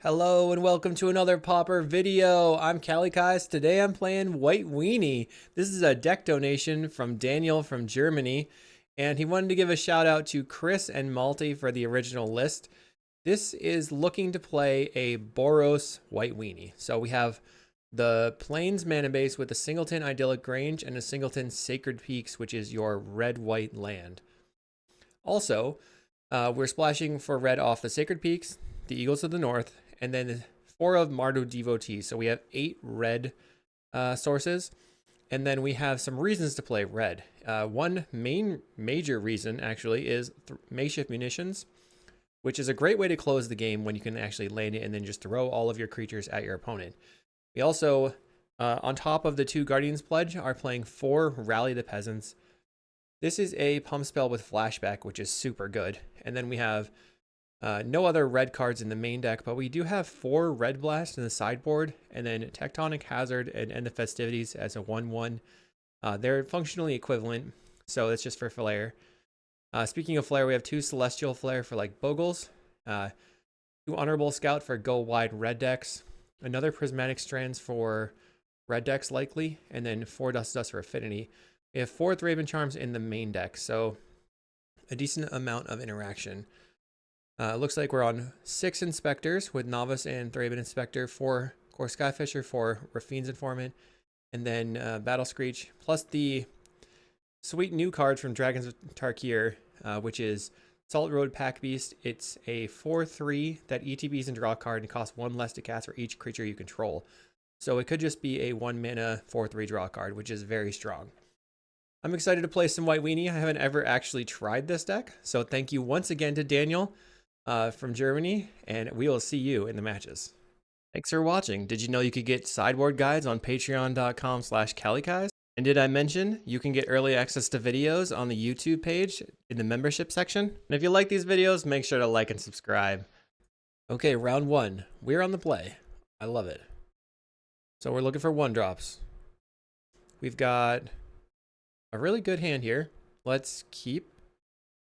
Hello and welcome to another Pauper video. I'm kalikaiz. Today I'm playing White Weenie. This is a deck donation from Daniel from Germany, and he wanted to give a shout out to Chris and Malty for the original list. This is looking to play a Boros White Weenie. So we have the Plains mana base with a Singleton Idyllic Grange and a Singleton Sacred Peaks, which is your red-white land. Also, we're splashing for red off the Sacred Peaks, the Eagles of the North, and then 4 of Mardu Devotees. So we have 8 red sources, and then we have some reasons to play red. One major reason, actually, is makeshift munitions, which is a great way to close the game when you can actually land it and then just throw all of your creatures at your opponent. We also, on top of the 2 Guardians Pledge, are playing 4 Rally the Peasants. This is a pump spell with flashback, which is super good. And then we have no other red cards in the main deck, but we do have 4 Red Blast in the sideboard, and then Tectonic Hazard and End the Festivities as a 1/1. They're functionally equivalent, so it's just for flair. Speaking of flair, we have 2 Celestial Flare for like Bogles, 2 Honorable Scout for go wide red decks, another Prismatic Strands for red decks likely, and then 4 Dust for Affinity. We have 4 Thraben Charms in the main deck, so a decent amount of interaction. Looks like we're on 6 Inspectors with Novice and Thraben Inspector, 4 Core Skyfisher, 4 Raffine's Informant, and then Battle Screech, plus the sweet new card from Dragons of Tarkir, which is Salt Road Pack Beast. It's a 4/3 that ETBs and draw a card and costs 1 less to cast for each creature you control. So it could just be a 1 mana 4/3 draw card, which is very strong. I'm excited to play some White Weenie. I haven't ever actually tried this deck, so thank you once again to Daniel from Germany, and we will see you in the matches. Thanks for watching. Did you know you could get sideboard guides on patreon.com/kalikaiz? And did I mention you can get early access to videos on the YouTube page in the membership section? And if you like these videos, make sure to like and subscribe. Okay, round 1. We're on the play. I love it. So we're looking for 1-drops. We've got a really good hand here. Let's keep.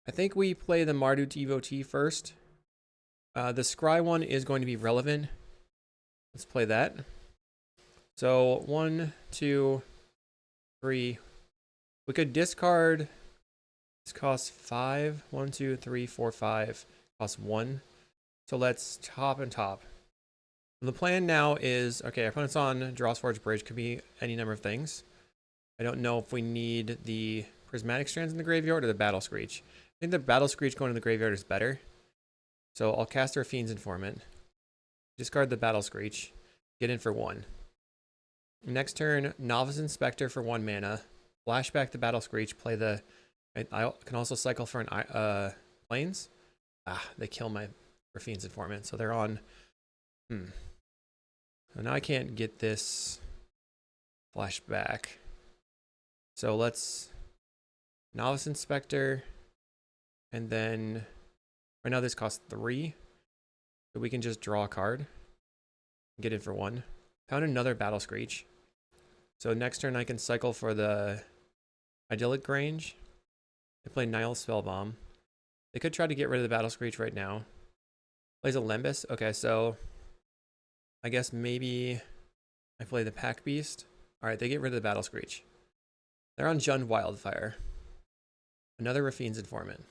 I think we play the Mardu Devotee first. The Scry one is going to be relevant. Let's play that. So 1, 2, 3. We could discard. This costs 5. 1, 2, 3, 4, 5. Costs 1. So let's top and top. The plan now is, okay, our opponent's on Draw's Forge Bridge. Could be any number of things. I don't know if we need the Prismatic Strands in the graveyard or the Battle Screech. I think the Battle Screech going to the graveyard is better. So I'll cast Raffine's Informant. Discard the Battle Screech. Get in for 1. Next turn, Novice Inspector for 1 mana. Flashback the Battle Screech. Play the... I can also cycle for an Plains. They kill my Raffine's Informant. So they're on... So now I can't get this flashback. So let's Novice Inspector, and then right now this costs 3, so we can just draw a card and get in for 1. Found another Battle Screech. So next turn I can cycle for the Idyllic Grange. They play Nihil Spellbomb. They could try to get rid of the Battle Screech right now. Plays a Lembas. Okay, so I guess maybe I play the Pack Beast. Alright, they get rid of the Battle Screech. They're on Jund Wildfire. Another Raffine's Informant.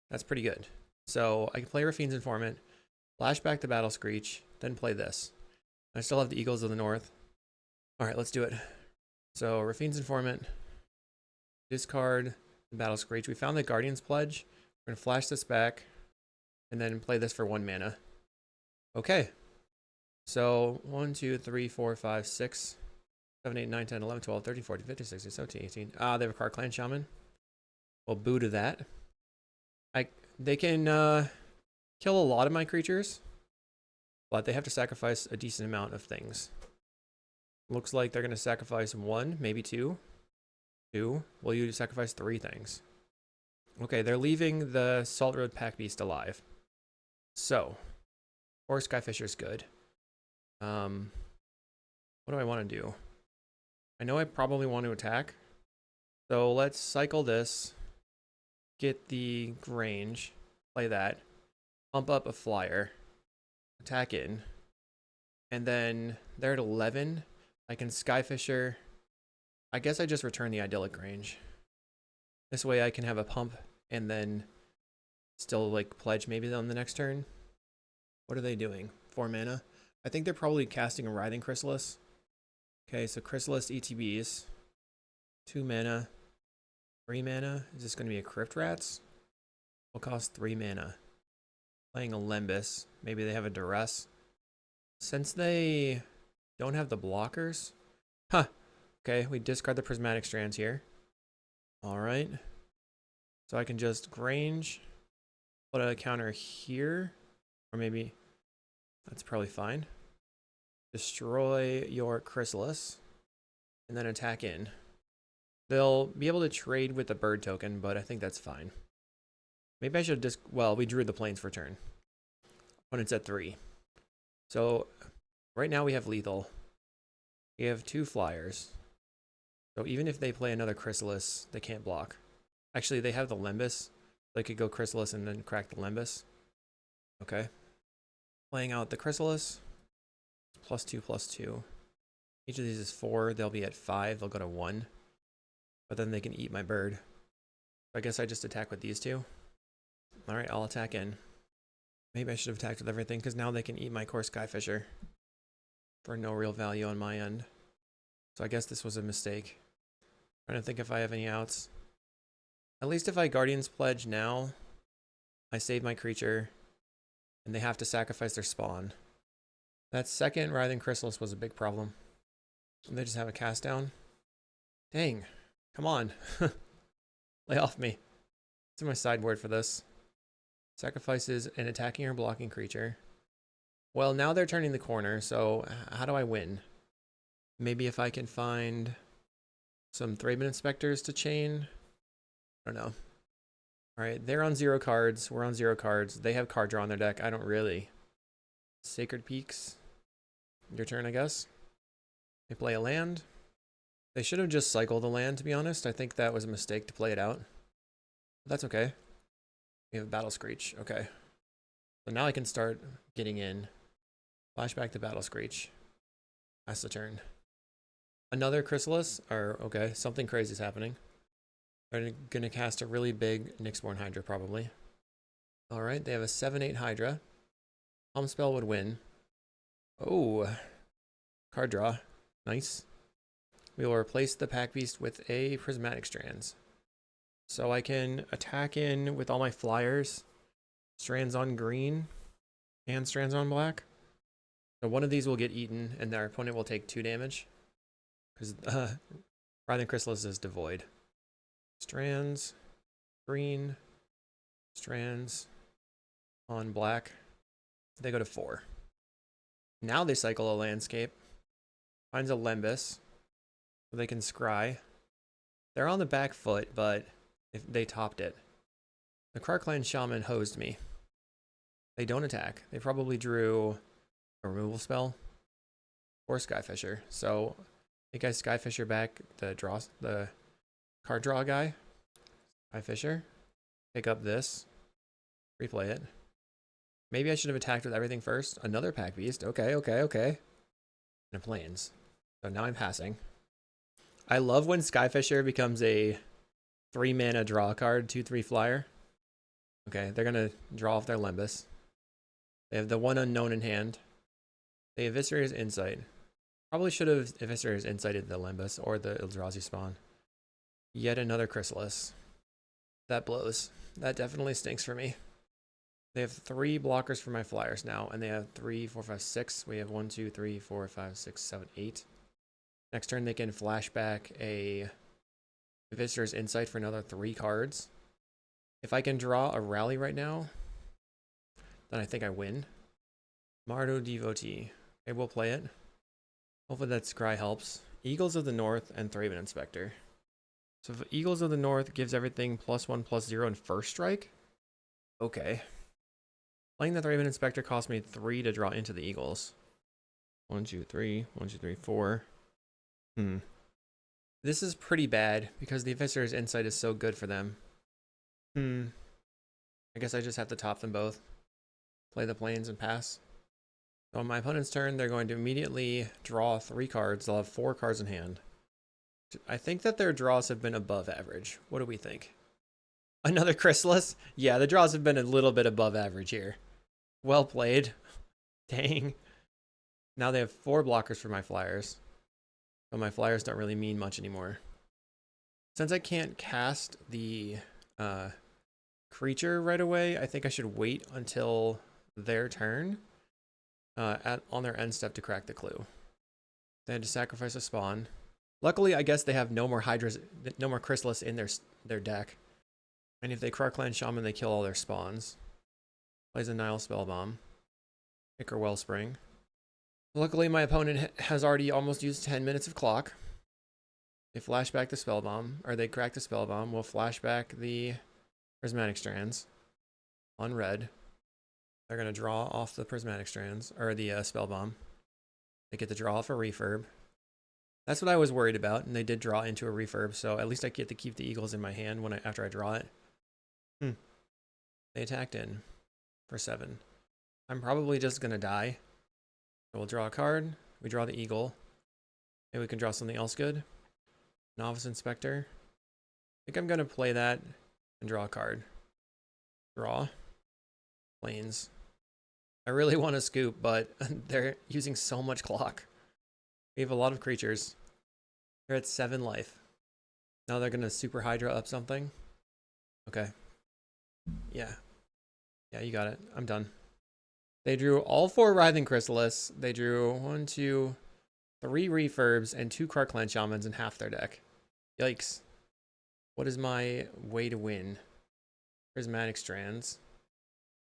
That's pretty good. So I can play Raffine's Informant, flashback the Battle Screech, then play this. I still have the Eagles of the North. Alright, let's do it. So Raffine's Informant, discard the Battle Screech. We found the Guardian's Pledge. We're going to flash this back, and then play this for 1 mana. Okay. So 1, 2, 3, 4, 5, 6, 7, 8, 9, 10, 11, 12, 13, 14, 15, 16, 17, 18. They have a Car Clan Shaman. Well, boo to that. They can kill a lot of my creatures, but they have to sacrifice a decent amount of things. Looks like they're going to sacrifice 1, maybe 2. 2. Well, you sacrifice 3 things. Okay, they're leaving the Salt Road Pack Beast alive. So, 4 Skyfisher's good. What do I want to do? I know I probably want to attack. So let's cycle this. Get the Grange. Play that. Pump up a Flyer. attack in. And then they're at 11. I can Skyfisher. I guess I just return the idyllic range. This way I can have a pump and then still like pledge maybe on the next turn. What are they doing? 4 mana. I think they're probably casting a Writhing Chrysalis. Okay, so Chrysalis ETBs. 2 mana. 3 mana. Is this going to be a Crypt Rats? Will cost 3 mana. Playing a Lembas. Maybe they have a Duress. Since they don't have the blockers. Huh. Okay, we discard the Prismatic Strands here. Alright. So I can just Grange. Put a counter here. Or maybe that's probably fine. Destroy your Chrysalis. And then attack in. They'll be able to trade with the bird token, but I think that's fine. Maybe I should just, well, we drew the planes for turn. Opponent's at 3. So right now we have lethal. We have 2 flyers. So even if they play another Chrysalis, they can't block. Actually, they have the Lembas. They could go Chrysalis and then crack the Lembas. Okay. Playing out the Chrysalis. +2/+2. Each of these is 4. They'll be at 5. They'll go to 1. But then they can eat my bird. I guess I just attack with these 2. Alright, I'll attack in. Maybe I should have attacked with everything, because now they can eat my core Skyfisher. For no real value on my end. So I guess this was a mistake. Trying to think if I have any outs. At least if I Guardian's Pledge now, I save my creature, and they have to sacrifice their spawn. That second Writhing Chrysalis was a big problem. And they just have a cast down. Dang. Come on. Lay off me. What's in my sideboard for this? Sacrifices an attacking or blocking creature. Well, now they're turning the corner, so how do I win? Maybe if I can find some Thraben Inspectors to chain. I don't know. Alright, they're on 0 cards. We're on 0 cards. They have card draw on their deck. I don't really. Sacred Peaks. Your turn, I guess. They play a land. They should have just cycled the land, to be honest. I think that was a mistake to play it out. But that's okay. We have Battle Screech. Okay. So now I can start getting in. Flashback to Battle Screech. That's the turn. Another Chrysalis. Or, okay, something crazy is happening. They're going to cast a really big Nyxborn Hydra, probably. Alright, they have a 7/8 Hydra. Palm Spell would win. Oh. Card draw. Nice. We will replace the Pack Beast with a Prismatic Strands. So I can attack in with all my flyers. Strands on green. And strands on black. So one of these will get eaten, and their opponent will take 2 damage. Because Writhing Chrysalis is devoid. Strands. Green. Strands. On black. They go to 4. Now they cycle a landscape. Finds a Lembas. So they can scry. They're on the back foot, but if they topped it. The Krark-Clan Shaman hosed me. They don't attack. They probably drew a removal spell or Skyfisher. So I think I Skyfisher back the card draw guy. Skyfisher. Pick up this. Replay it. Maybe I should have attacked with everything first. Another Pack Beast. Okay. And a Plains. So now I'm passing. I love when Skyfisher becomes a 3 mana draw card, 2/3 flyer. Okay, they're gonna draw off their Lembas. They have the 1 unknown in hand. They Eviscerator's Insight. Probably should have Eviscerator's Insighted the Lembas or the Eldrazi spawn. Yet another Chrysalis. That blows. That definitely stinks for me. They have 3 blockers for my flyers now, and they have 3, 4, 5, 6. We have 1, 2, 3, 4, 5, 6, 7, 8. Next turn they can flashback a Visitor's Insight for another 3 cards. If I can draw a rally right now, then I think I win. Mardu Devotee. Okay, we'll play it. Hopefully that scry helps. Eagles of the North and Thraben Inspector. So if Eagles of the North gives everything +1/+0 in first strike. Okay. Playing the Thraben Inspector cost me 3 to draw into the Eagles. 1, 2, 3. 1, 2, 3, 4. This is pretty bad because the Visitor's Insight is so good for them. I guess I just have to top them both. Play the Plains and pass. So on my opponent's turn, they're going to immediately draw 3 cards. They'll have 4 cards in hand. I think that their draws have been above average. What do we think? Another Chrysalis? Yeah, the draws have been a little bit above average here. Well played. Dang. Now they have 4 blockers for my flyers. But my flyers don't really mean much anymore. Since I can't cast the creature right away, I think I should wait until their turn on their end step to crack the clue. They had to sacrifice a spawn. Luckily, I guess they have no more Hydras, no more Chrysalis in their deck. And if they Krark-Clan Shaman, they kill all their spawns. Plays a Nile Spellbomb. Ichor Wellspring. Luckily, my opponent has already almost used 10 minutes of clock. They flash back the Spellbomb, or they crack the Spellbomb. We'll flash back the Prismatic Strands on red. They're going to draw off the Prismatic Strands, or the Spellbomb. They get to draw off a Refurb. That's what I was worried about, and they did draw into a Refurb, so at least I get to keep the Eagles in my hand after I draw it. They attacked in for 7. I'm probably just going to die. So we'll draw a card. We draw the Eagle. Maybe we can draw something else good. Novice Inspector. I think I'm going to play that and draw a card. Draw. Plains. I really want to scoop, but they're using so much clock. We have a lot of creatures. They're at 7 life. Now they're going to Super Hydra up something. Okay. Yeah. Yeah, you got it. I'm done. They drew all 4 Writhing Chrysalis. They drew 1, 2, 3 Refurbs and 2 Krark-Clan Shamans in half their deck. Yikes. What is my way to win? Prismatic Strands.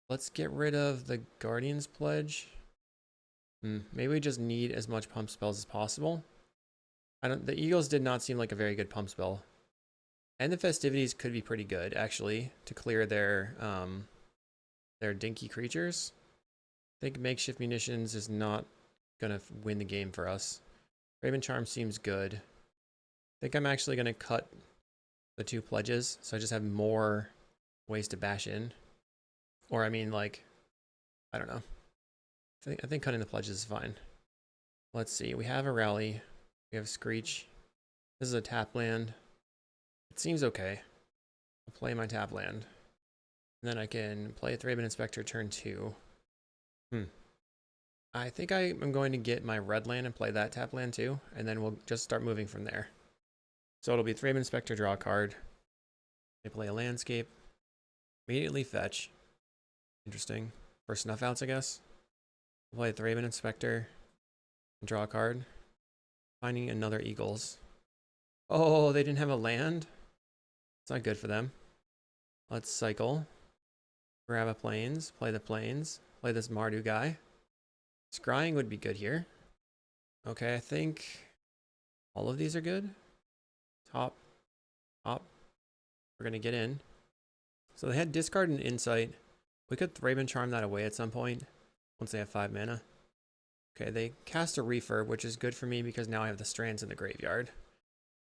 Let's get rid of the Guardian's Pledge. Maybe we just need as much pump spells as possible. The Eagles did not seem like a very good pump spell. And the Festivities could be pretty good, actually, to clear their dinky creatures. I think Makeshift Munitions is not going to win the game for us. Raven Charm seems good. I think I'm actually going to cut the 2 pledges, so I just have more ways to bash in. Or, I mean, like, I don't know. I think cutting the pledges is fine. Let's see. We have a Rally. We have Screech. This is a tap land. It seems okay. I'll play my tap land. And then I can play a Thraben Inspector turn 2. I think I am going to get my red land and play that tap land too, and then we'll just start moving from there. So it'll be Thraben Inspector, draw a card. They play a landscape. Immediately fetch. Interesting. For snuff outs, I guess. We'll play a Thraben Inspector and draw a card. Finding another Eagles. Oh, they didn't have a land? It's not good for them. Let's cycle. Grab a Plains. Play the Plains. Play this Mardu guy. Scrying would be good here. Okay, I think all of these are good. Top. We're going to get in. So they had discard and insight. We could Thraben Charm that away at some point once they have 5 mana. Okay, they cast a Refurb, which is good for me because now I have the Strands in the graveyard.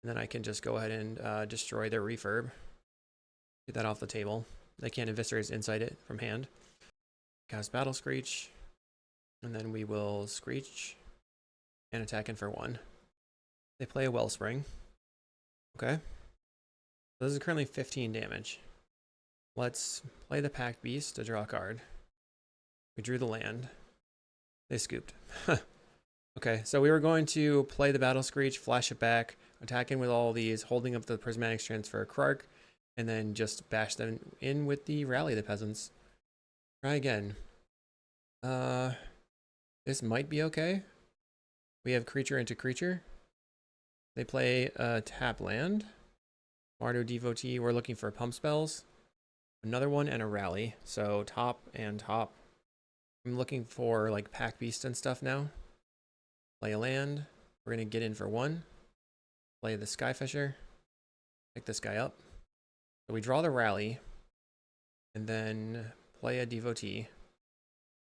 And then I can just go ahead and destroy their Refurb. Get that off the table. They can't Eviscerate Insight it from hand. Cast Battle Screech. And then we will Screech and attack in for 1. They play a Wellspring. Okay. So this is currently 15 damage. Let's play the Pack Beast to draw a card. We drew the land. They scooped. Okay, so we were going to play the Battle Screech, flash it back, attack in with all these, holding up the Prismatic Strands for a Krark, and then just bash them in with the Rally the Peasants. Try again. This might be okay. We have creature into creature. They play a tap land. Mardu Devotee, we're looking for pump spells. Another one and a Rally. So top and top. I'm looking for like Pack Beast and stuff now. Play a land. We're going to get in for 1. Play the Skyfisher. Pick this guy up. So we draw the Rally. And then play a Devotee.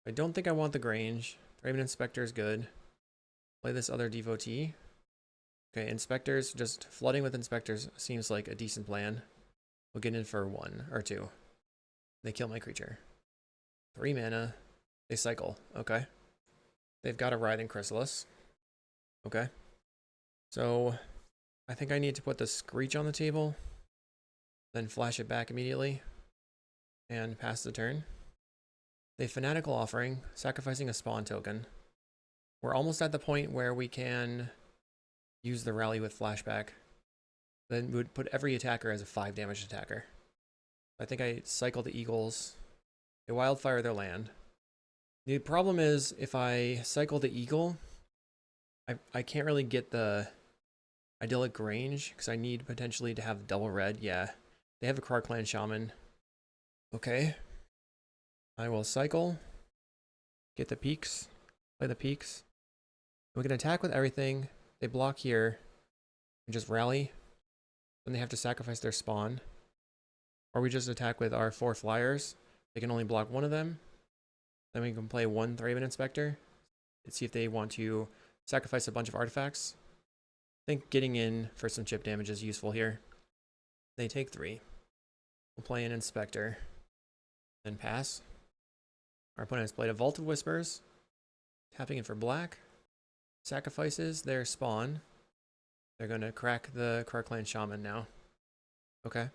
I don't think I want the Grange. Thraben Inspector is good. Play this other Devotee. Okay, Inspectors, just flooding with Inspectors seems like a decent plan. We'll get in for 1 or 2. They kill my creature. 3 mana. They cycle. Okay. They've got a Writhing Chrysalis. Okay. So I think I need to put the Screech on the table, then flash it back immediately, and pass the turn. The Fanatical Offering, sacrificing a spawn token. We're almost at the point where we can use the rally with flashback. Then we would put every attacker as a 5 damage attacker. I think I cycle the Eagles. They Wildfire their land. The problem is if I cycle the Eagle, I can't really get the Idyllic Range because I need potentially to have double red. Yeah, they have a Clan Shaman. Okay. I will cycle, get the peaks, play the peaks. We can attack with everything. They block here and just rally. Then they have to sacrifice their spawn. Or we just attack with our 4 flyers. They can only block one of them. Then we can play 1 Thraben Inspector and see if they want to sacrifice a bunch of artifacts. I think getting in for some chip damage is useful here. They take 3. We'll play an Inspector. Then pass. Our opponent has played a Vault of Whispers. Tapping in for black. Sacrifices their spawn. They're going to crack the Clan Shaman now. Okay.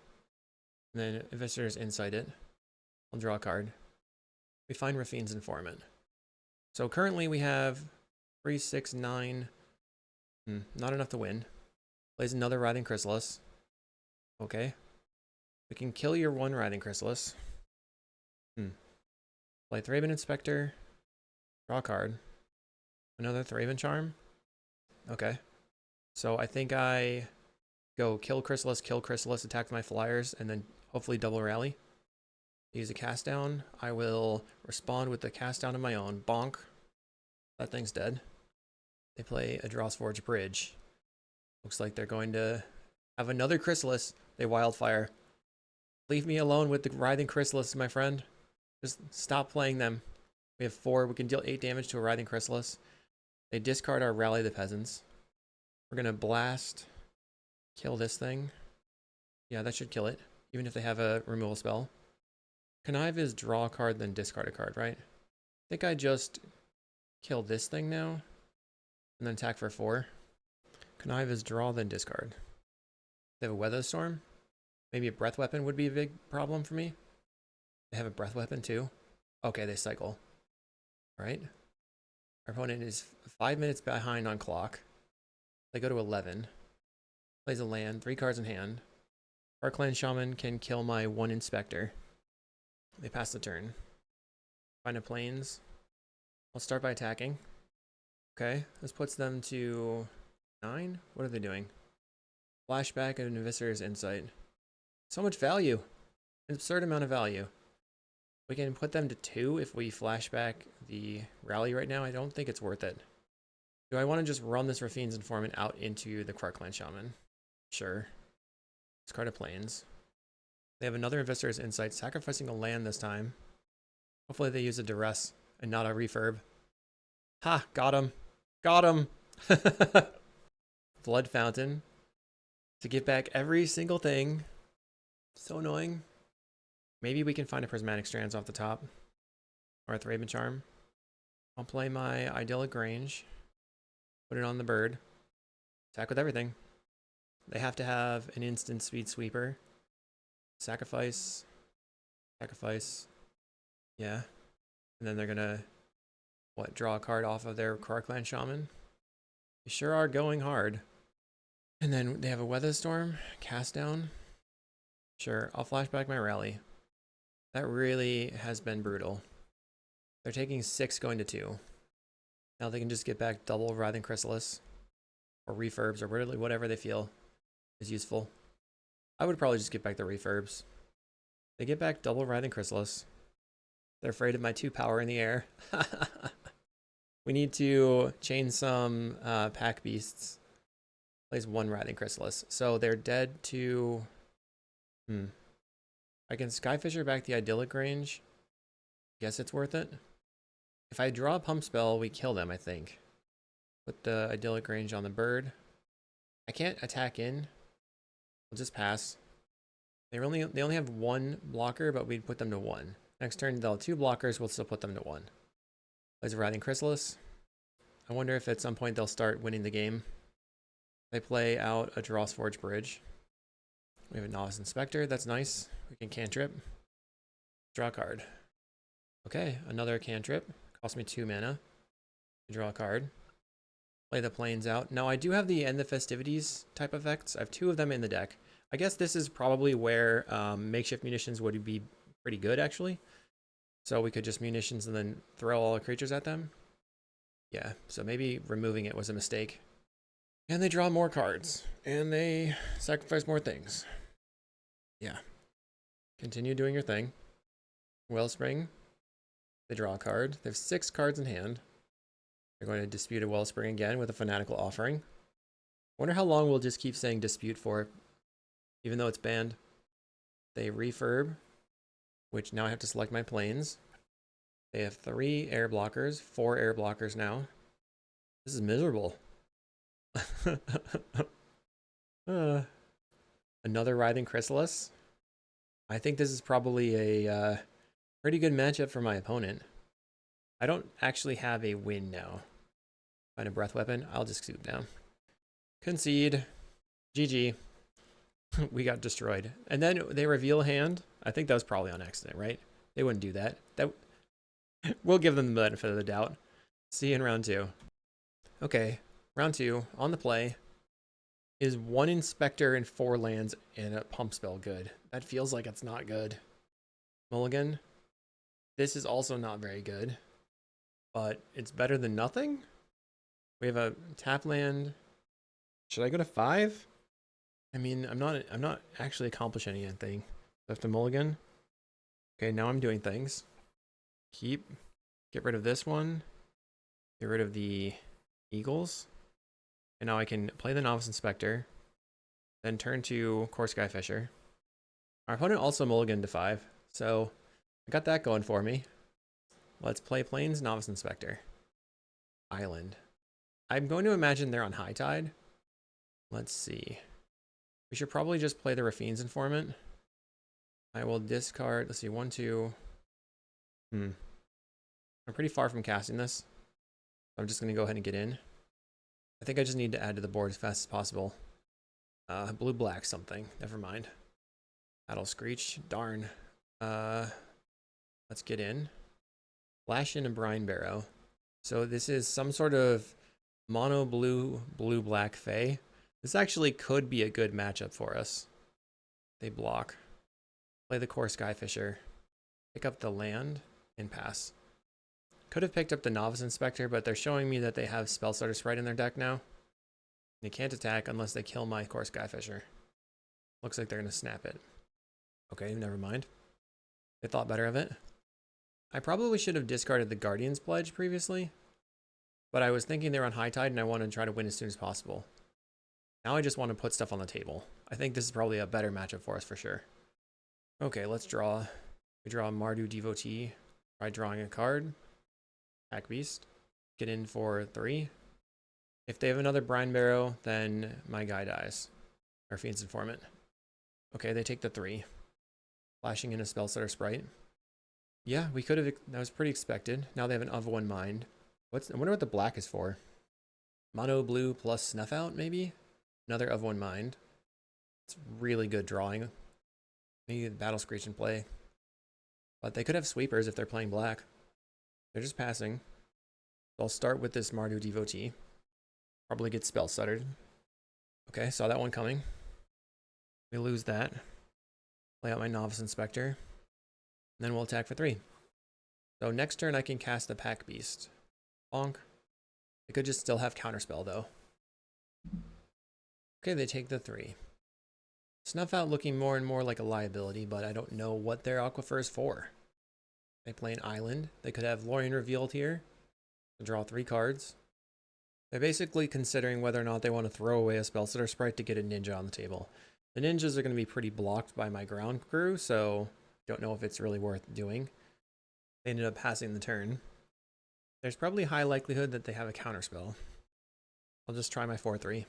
And then Visitors Insight it. I'll draw a card. We find Rafine's Informant. So currently we have 3, 6, 9. Not enough to win. Plays another Writhing Chrysalis. Okay. We can kill your 1 Writhing Chrysalis. Play Thraben Inspector. Draw a card. Another Thraben Charm. Okay. So I think I go kill Chrysalis, attack my flyers, and then hopefully double rally. Use a cast down. I will respond with the cast down of my own. Bonk. That thing's dead. They play a Dross Forge Bridge. Looks like they're going to have another Chrysalis. They Wildfire. Leave me alone with the Writhing Chrysalis, my friend. Just stop playing them. We have 4. We can deal 8 damage to a Writhing Chrysalis. They discard our Rally the Peasants. We're going to blast. Kill this thing. Yeah, that should kill it. Even if they have a removal spell. Connive is draw a card, then discard a card, right? I think I just kill this thing now. And then attack for 4. Connive is draw, then discard. They have a Weather Storm. Maybe a Breath Weapon would be a big problem for me. They have a Breath Weapon too. Okay, they cycle. Right? Our opponent is 5 minutes behind on clock. They go to 11. Plays a land, 3 cards in hand. Our Clan Shaman can kill my 1 Inspector. They pass the turn. Find a Plains. I'll start by attacking. Okay, this puts them to 9. What are they doing? Flashback and Visitors Insight. So much value. An absurd amount of value. We can put them to 2 if we flashback the rally right now. I don't think it's worth it. Do I want to just run this Rafine's Informant out into the Clan Shaman? Sure. Discard a Plains. They have another Investor's Insight, sacrificing a land this time. Hopefully they use a Duress and not a Refurb. Ha! Got him! Got him! Blood Fountain. To get back every single thing. So annoying. Maybe we can find a Prismatic Strands off the top. Or a Thraben Charm. I'll play my Idyllic Range. Put it on the bird. Attack with everything. They have to have an instant Speed Sweeper. Sacrifice. Sacrifice. Yeah. And then they're gonna, what, draw a card off of their Clan Shaman. They sure are going hard. And then they have a Weather Storm. Cast down. Sure, I'll flashback my rally. That really has been brutal. They're taking 6 going to 2. Now they can just get back double Writhing Chrysalis. Or Refurbs, or really whatever they feel is useful. I would probably just get back the Refurbs. They get back double Writhing Chrysalis. They're afraid of my 2 power in the air. We need to chain some Pack Beasts. Plays 1 Writhing Chrysalis. So they're dead to... I can Skyfisher back the Idyllic Range. Guess it's worth it. If I draw a Pump Spell, we kill them, I think. Put the Idyllic Range on the bird. I can't attack in. We'll just pass. They only have 1 blocker, but we'd put them to 1. Next turn, they'll have 2 blockers, we'll still put them to 1. Plays a Writhing Chrysalis. I wonder if at some point they'll start winning the game. They play out a Dross Forge Bridge. We have a Novice Inspector. That's nice. We can cantrip. Draw a card. Okay, another cantrip. Cost me 2 mana. Draw a card. Play the planes out. Now, I do have the End the Festivities type effects. I have 2 of them in the deck. I guess this is probably where makeshift munitions would be pretty good, actually. So we could just munitions and then throw all the creatures at them. Yeah, so maybe removing it was a mistake. And they draw more cards. And they sacrifice more things. Yeah. Continue doing your thing. Wellspring. They draw a card. They have 6 cards in hand. They're going to dispute a Wellspring again with a Fanatical Offering. Wonder how long we'll just keep saying dispute for, even though it's banned. They refurb, which now I have to select my planes. They have 3 air blockers, 4 air blockers now. This is miserable. Another Writhing Chrysalis. I think this is probably a pretty good matchup for my opponent. I don't actually have a win now. Find a breath weapon. I'll just scoop down. Concede. GG. We got destroyed. And then they reveal a hand. I think that was probably on accident, right? They wouldn't do that. We'll give them the benefit of the doubt. See you in round 2. Okay, round 2 on the play. Is 1 Inspector and 4 lands and a pump spell good? That feels like it's not good. Mulligan. This is also not very good, but it's better than nothing. We have a tap land. Should I go to 5? I mean, I'm not actually accomplishing anything. I have to mulligan. Okay, now I'm doing things. Get rid of this one. Get rid of the Eagles. And now I can play the Novice Inspector. Then turn to Core Skyfisher. Our opponent also mulliganed to 5. So I got that going for me. Let's play Plains Novice Inspector. Island. I'm going to imagine they're on high tide. Let's see. We should probably just play the Rafine's Informant. I will discard, let's see, 1, 2. I'm pretty far from casting this. I'm just going to go ahead and get in. I think I just need to add to the board as fast as possible. Blue-black something. Never mind. Battle Screech. Darn. Let's get in. Flash in a Brine Barrow. So this is some sort of mono blue, blue-black Fae. This actually could be a good matchup for us. They block. Play the Core Skyfisher. Pick up the land and pass. Could have picked up the Novice Inspector, but they're showing me that they have Spellstarter Sprite in their deck now. They can't attack unless they kill my Core Skyfisher. Looks like they're going to snap it. Okay, never mind. They thought better of it. I probably should have discarded the Guardian's Pledge previously, but I was thinking they're on high tide and I wanted to try to win as soon as possible. Now I just want to put stuff on the table. I think this is probably a better matchup for us for sure. Okay, let's draw. We draw Mardu Devotee. Try drawing a card. Pack Beast. Get in for 3. If they have another Brine Barrow, then my guy dies. Our Fiend's Informant. Okay, they take the 3. Flashing in a Spellstarter Sprite. Yeah, we could have. That was pretty expected. Now they have an of 1 Mind. I wonder what the black is for. Mono blue plus Snuff Out, maybe? Another of 1 Mind. It's really good drawing. Maybe the Battle Screech in play. But they could have sweepers if they're playing black. They're just passing. So I'll start with this Mardu Devotee. Probably get spell stuttered. Okay, saw that one coming. We lose that. Play out my Novice Inspector. And then we'll attack for 3. So next turn I can cast the Pack Beast. Bonk. They could just still have Counterspell though. Okay, they take the 3. Snuff Out looking more and more like a liability, but I don't know what their Aquifer is for. They play an island. They could have Lorien Revealed here to draw 3 cards. They're basically considering whether or not they want to throw away a Spellstarter Sprite to get a Ninja on the table. The Ninjas are going to be pretty blocked by my ground crew, so don't know if it's really worth doing. They ended up passing the turn. There's probably a high likelihood that they have a Counterspell. I'll just try my 4-3.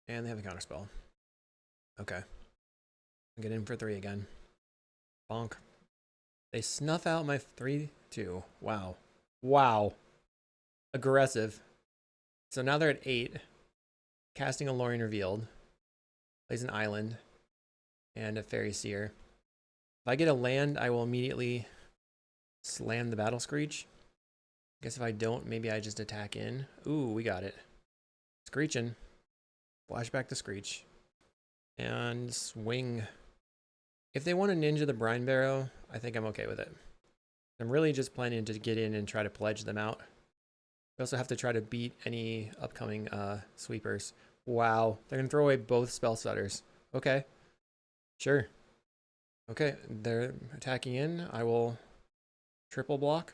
And they have a Counterspell. Okay. I'll get in for 3 again. Bonk. They snuff out my 3-2. Wow. Wow. aggressive. So now they're at 8. Casting a Lorien Revealed. Plays an island. And a Fairy Seer. If I get a land, I will immediately slam the Battle Screech. I guess if I don't, maybe I just attack in. Ooh, we got it. Screeching. Flashback the Screech. And swing. If they want to ninja the Brine Barrow, I think I'm okay with it. I'm really just planning to get in and try to pledge them out. We also have to try to beat any upcoming sweepers. Wow, they're going to throw away both spell setters. Okay, sure. Okay, they're attacking in. I will triple block.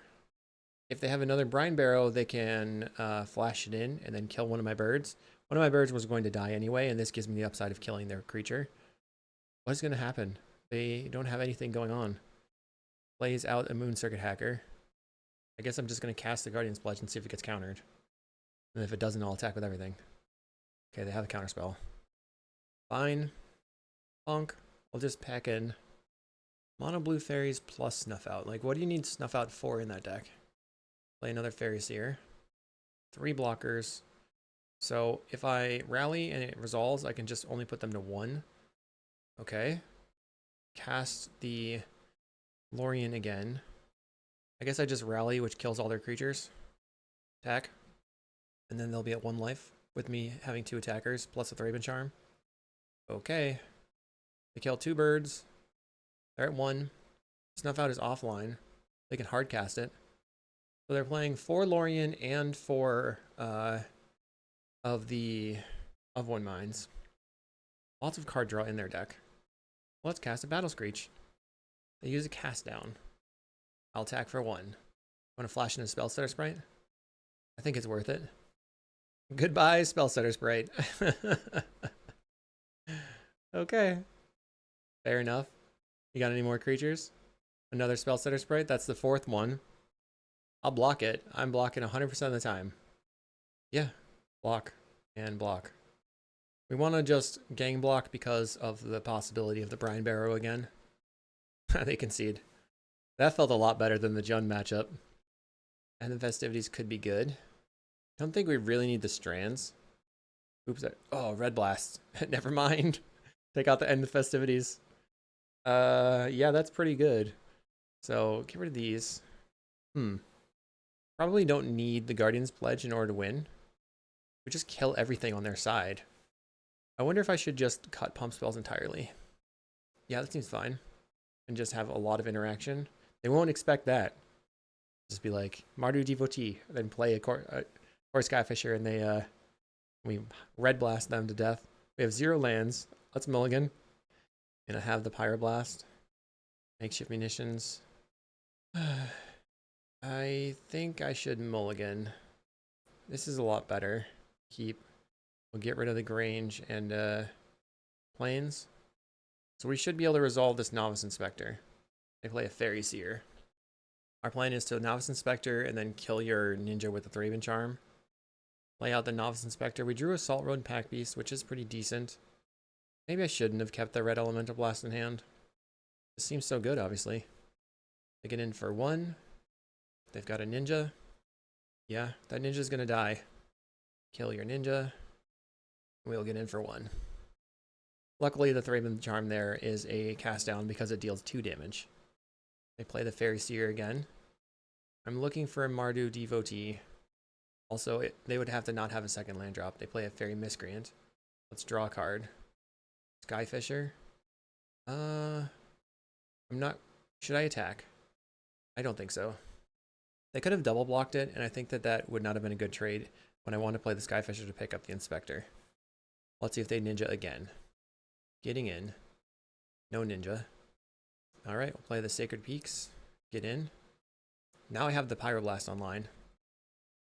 If they have another Brine Barrow, they can flash it in and then kill one of my birds. One of my birds was going to die anyway, and this gives me the upside of killing their creature. What is going to happen? They don't have anything going on. Plays out a Moon Circuit Hacker. I guess I'm just going to cast the Guardian's Pledge and see if it gets countered. And if it doesn't, I'll attack with everything. Okay, they have a counterspell. Fine. Bonk. I'll just pack in Mono Blue Fairies plus Snuff Out. Like, what do you need Snuff Out for in that deck? Play another Fairy Seer. 3 blockers. So if I rally and it resolves, I can just only put them to 1. Okay. Cast the Lorien again. I guess I just rally, which kills all their creatures. Attack. And then they'll be at 1 life, with me having 2 attackers, plus a Thraben Charm. Okay. They kill 2 birds. They're at 1. Snuff Out is offline. They can hard cast it. So they're playing 4 Lorien and 4 of 1 Mines. Lots of card draw in their deck. Let's cast a Battle Screech. They use a cast down. I'll attack for 1. Want to flash in a Spellstutter Sprite? I think it's worth it. Goodbye, Spellstutter Sprite. Okay. Fair enough. You got any more creatures? Another Spellstutter Sprite? That's the 4th one. I'll block it. I'm blocking 100% of the time. Yeah. Block. And block. We want to just gang block because of the possibility of the Brine Barrow again. They concede. That felt a lot better than the Jund matchup. And the Festivities could be good. I don't think we really need the Strands. Oops. Oh, Red Blast. Never mind. Take out the end of Festivities. Yeah, that's pretty good. So, get rid of these. Probably don't need the Guardian's Pledge in order to win. We just kill everything on their side. I wonder if I should just cut pump spells entirely. Yeah, that seems fine. And just have a lot of interaction. They won't expect that. Just be like, Mardu Devotee, then play a Skyfisher, and we Red Blast them to death. We have 0 lands. Let's mulligan. And I have the Pyroblast. Makeshift munitions. I think I should mulligan. This is a lot better. We'll get rid of the Grange and Plains. So we should be able to resolve this Novice Inspector. They play a Fairy Seer. Our plan is to Novice Inspector and then kill your ninja with the Thraben Charm. Play out the Novice Inspector. We drew a Salt Road Pack Beast, which is pretty decent. Maybe I shouldn't have kept the Red Elemental Blast in hand. This seems so good, obviously. They get in for 1. They've got a ninja. Yeah, that ninja's gonna die. Kill your ninja. We'll get in for 1. Luckily, the Thraben Charm there is a cast down because it deals 2 damage. They play the Fairy Seer again. I'm looking for a Mardu Devotee. Also, they would have to not have a second land drop. They play a Fairy Miscreant. Let's draw a card. Skyfisher. I'm not... Should I attack? I don't think so. They could have double blocked it, and I think that would not have been a good trade when I want to play the Skyfisher to pick up the Inspector. Let's see if they ninja again. Getting in. No ninja. Alright, we'll play the Sacred Peaks. Get in. Now I have the Pyroblast online.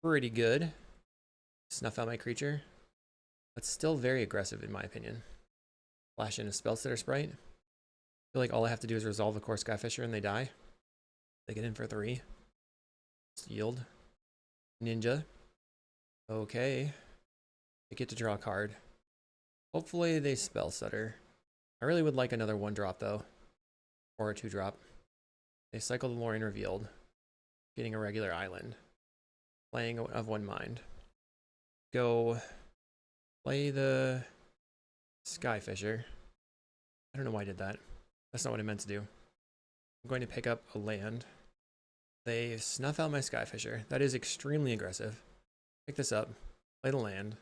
Pretty good. Snuff out my creature. But still very aggressive in my opinion. Flash in a Spellstutter Sprite. I feel like all I have to do is resolve the core Skyfisher and they die. They get in for 3. Yield. Ninja. Okay. They get to draw a card. Hopefully they Spellstutter. I really would like another 1-drop though. Or a 2-drop. They cycle the Lorien Revealed. Getting a regular island. playing of one mind. Go play the Skyfisher. I don't know why I did that. That's not what I meant to do. I'm going to pick up a land. They snuff out my Skyfisher. That is extremely aggressive. Pick this up. Play the land.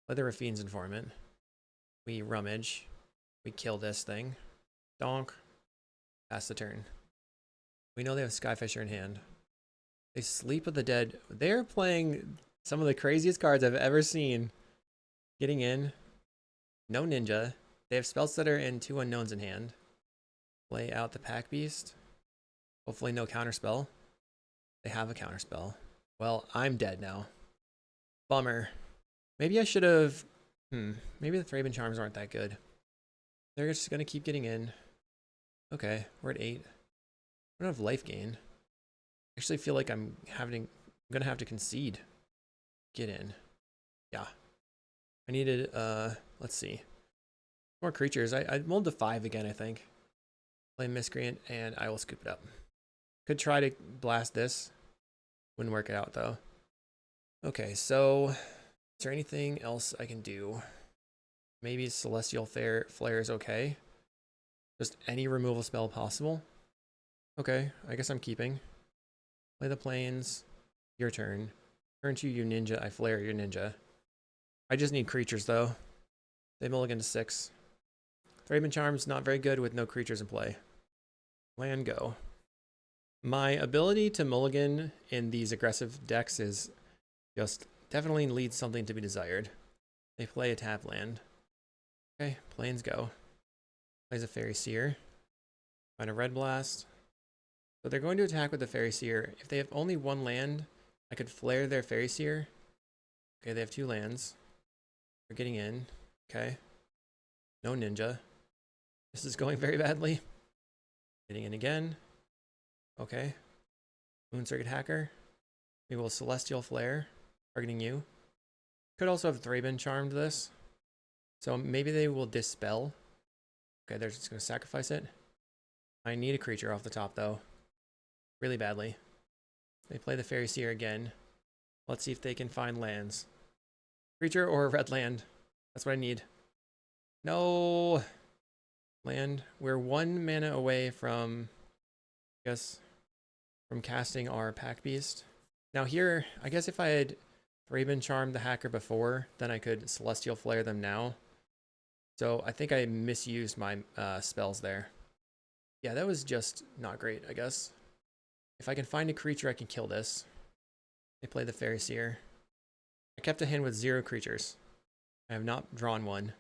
Play the Rafine's Informant. We rummage. We kill this thing. Donk. Pass the turn. We know they have Skyfisher in hand. They Sleep with the Dead. They're playing some of the craziest cards I've ever seen. Getting in. No Ninja. They have Spellstutter and 2 Unknowns in hand. Play out the Pack Beast. Hopefully no counterspell. They have a counterspell. Well, I'm dead now. Bummer. Maybe I should have... Maybe the Thraben Charms aren't that good. They're just going to keep getting in. Okay, we're at 8. I don't have life gain. I actually feel like I'm going to have to concede. Get in. Yeah. I needed, let's see. More creatures. I mulled to 5 again, I think. Play Miscreant, and I will scoop it up. Could try to blast this. Wouldn't work it out, though. Okay, so is there anything else I can do? Maybe Celestial Flare is okay. Just any removal spell possible. Okay, I guess I'm keeping. Play the Plains. Your turn. Turn 2, you Ninja. I flare your Ninja. I just need creatures, though. They mulligan to 6. Thraben Charm's not very good with no creatures in play. Land go. My ability to mulligan in these aggressive decks is just definitely leads something to be desired. They play a tap land. Okay, Plains go. Plays a Fairy Seer. Find a Red Blast. So they're going to attack with the Fairy Seer. If they have only 1 land, I could flare their Fairy Seer. Okay, they have 2 lands. They're getting in. Okay. No Ninja. This is going very badly. Getting in again. Okay. Moon Circuit Hacker. We will Celestial Flare. Targeting you. Could also have Thraben Charmed this. So maybe they will Dispel. Okay, they're just going to sacrifice it. I need a creature off the top, though. Really badly. They play the Fairy Seer again. Let's see if they can find lands. Creature or a red land. That's what I need. No! Land. We're 1 mana away from, I guess, from casting our Pack Beast. Now here, I guess if I had Thraben Charmed the Hacker before, then I could Celestial Flare them now. So I think I misused my spells there. Yeah, that was just not great, I guess. If I can find a creature, I can kill this. They play the Fairy Seer. I kept a hand with 0 creatures. I have not drawn one.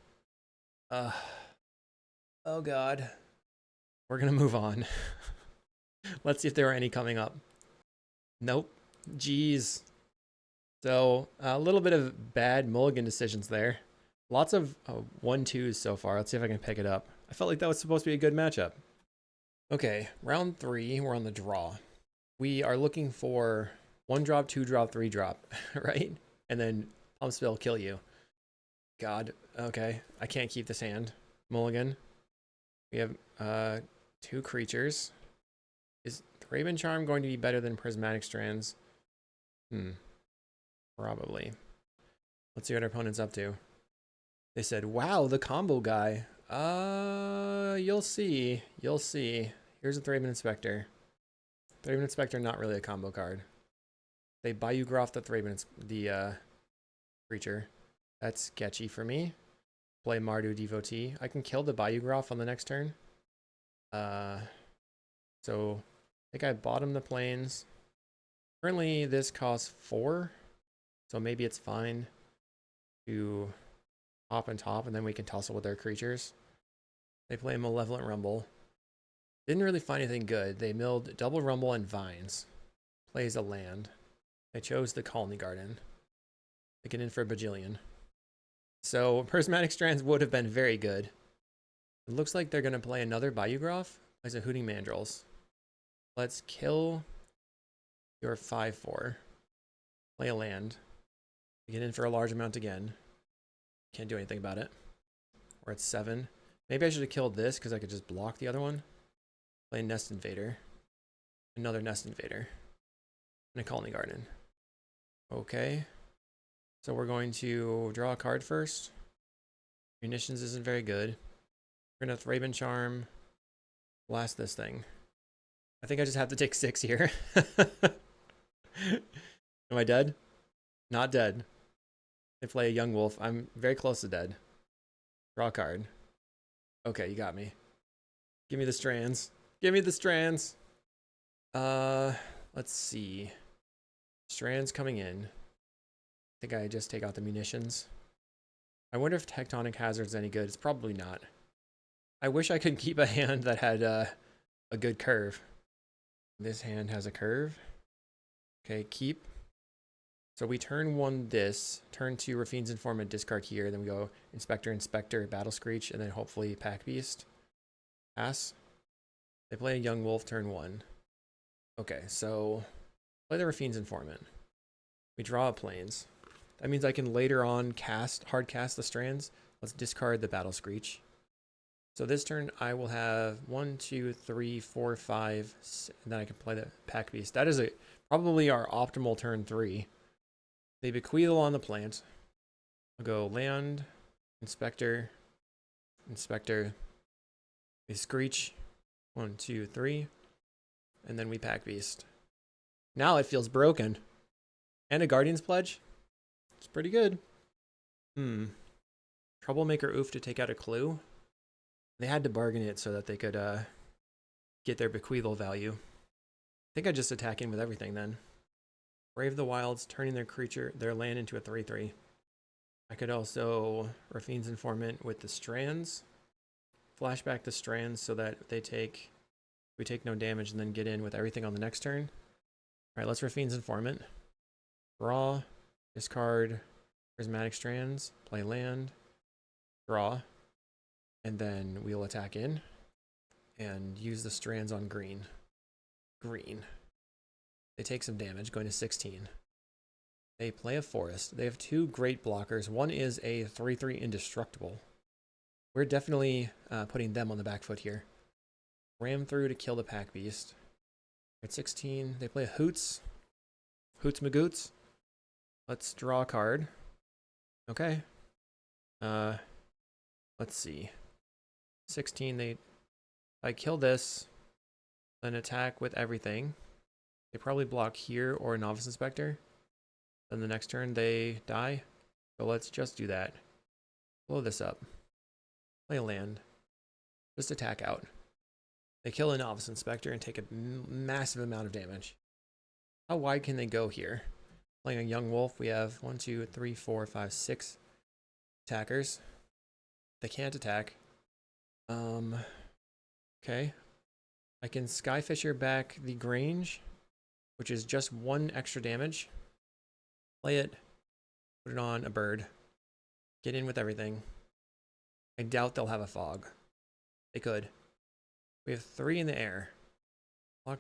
Oh god. We're gonna move on. Let's see if there are any coming up. Nope. Jeez. So, a little bit of bad mulligan decisions there. Lots of 1-2s so far. Let's see if I can pick it up. I felt like that was supposed to be a good matchup. Okay, round 3, we're on the draw. We are looking for 1-drop, 2-drop, 3-drop, right? And then Pump Spell kill you. God, okay. I can't keep this hand. Mulligan. We have 2 creatures. Is Thraben Charm going to be better than Prismatic Strands? Probably. Let's see what our opponent's up to. They said, wow, the combo guy. You'll see. You'll see. Here's a Thraben Inspector. Thraben Inspector, not really a combo card. They Bayou-Groff the creature. That's sketchy for me. Play Mardu Devotee. I can kill the Bayou-Groff on the next turn. So I think I bottom the Plains. Currently this costs 4. So maybe it's fine to hop and top, and then we can tussle with their creatures. They play Malevolent Rumble. Didn't really find anything good. They milled Double Rumble and Vines. Plays a land. They chose the Colony Garden. They get in for a bajillion. So Prismatic Strands would have been very good. It looks like they're going to play another Bayou-Groff. Plays a Hooting Mandrills. Let's kill your 5/4. Play a land. Get in for a large amount again. Can't do anything about it. We're at 7. Maybe I should have killed this because I could just block the other one. Play Nest Invader. Another Nest Invader. And a Colony Garden. Okay. So we're going to draw a card first. Munitions isn't very good. We're gonna Raven Charm. Blast this thing. I think I just have to take 6 here. Am I dead? Not dead. They play a young wolf. I'm very close to dead. Draw a card. Okay, you got me. Give me the strands. Give me the strands. Let's see. Strands coming in. I think I just take out the munitions. I wonder if Tectonic Hazard's any good. It's probably not. I wish I could keep a hand that had a good curve. This hand has a curve. Okay, keep. So we turn 1 this, turn 2 Rafine's Informant, discard here, then we go Inspector, Inspector, Battle Screech, and then hopefully Pack Beast. Pass. They play a Young Wolf, turn 1. Okay, so play the Rafine's Informant. We draw a Plains. That means I can later on hard cast the strands. Let's discard the Battle Screech. So this turn I will have 1, 2, 3, 4, 5, and then I can play the Pack Beast. That is probably our optimal turn 3. They bequeathal on the plant. I'll go land, inspector, inspector. We screech. 1, 2, 3. And then we Pack Beast. Now it feels broken. And a Guardian's Pledge. It's pretty good. Troublemaker Oof to take out a clue. They had to bargain it so that they could get their bequeathal value. I think I just attack in with everything then. Brave the Wilds, turning their land into a 3/3. I could also Rafine's Informant with the strands. Flashback the strands so that we take no damage and then get in with everything on the next turn. Alright, let's Rafine's Informant. Draw, discard Prismatic Strands, play land, draw, and then we'll attack in and use the strands on green. Green. They take some damage, going to 16. They play a forest. They have 2 great blockers. One is a 3/3 indestructible. We're definitely putting them on the back foot here. Ram through to kill the Pack Beast. At 16, they play a Hoots. Hoots Magoots. Let's draw a card. Okay. Let's see. 16, I kill this, then attack with everything. They probably block here or a Novice Inspector. Then the next turn they die. So let's just do that. Blow this up. Play a land. Just attack out. They kill a Novice Inspector and take a massive amount of damage. How wide can they go here? Playing a Young Wolf, we have 1, 2, 3, 4, 5, 6 attackers. They can't attack. Okay. I can Skyfisher back the Grange, which is just 1 extra damage. Play it. Put it on a bird. Get in with everything. I doubt they'll have a fog. They could. We have 3 in the air.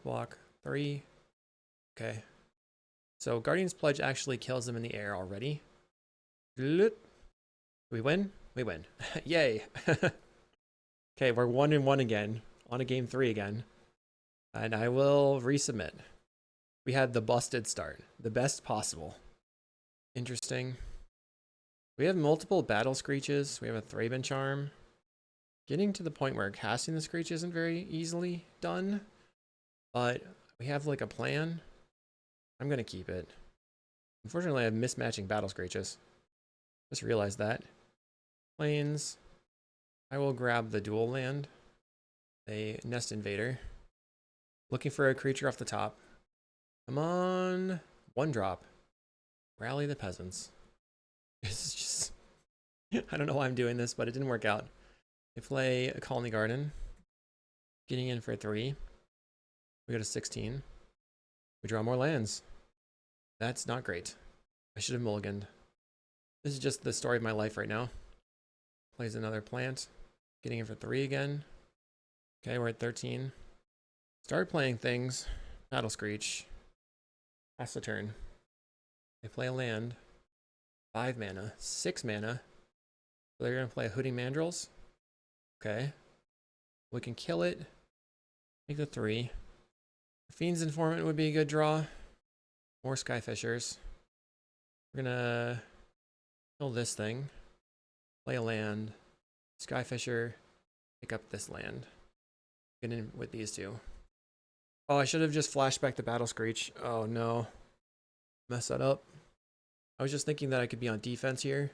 Block, 3. Okay. So Guardian's Pledge actually kills them in the air already. We win? We win. Yay. Okay, we're 1-1 again. On a game 3 again. And I will resubmit. We had the busted start. The best possible. Interesting. We have multiple Battle Screeches. We have a Thraben Charm. Getting to the point where casting the Screech isn't very easily done. But we have like a plan. I'm going to keep it. Unfortunately, I have mismatching Battle Screeches. Just realized that. Plains. I will grab the dual land. A Nest Invader. Looking for a creature off the top. Come on. 1 drop. Rally the Peasants. This is just... I don't know why I'm doing this, but it didn't work out. They play a Colony Garden. Getting in for 3. We go to 16. We draw more lands. That's not great. I should have mulliganed. This is just the story of my life right now. Plays another plant. Getting in for 3 again. Okay, we're at 13. Start playing things. Battle Screech. Pass the turn. They play a land. 5 mana. 6 mana. So they're going to play a Hooting Mandrills. Okay. We can kill it. Make the 3. Fiend's Informant would be a good draw. More Skyfishers. We're gonna kill this thing. Play a land. Skyfisher. Pick up this land. Get in with these two. Oh, I should have just flashed back the Battle Screech. Oh no. Mess that up. I was just thinking that I could be on defense here.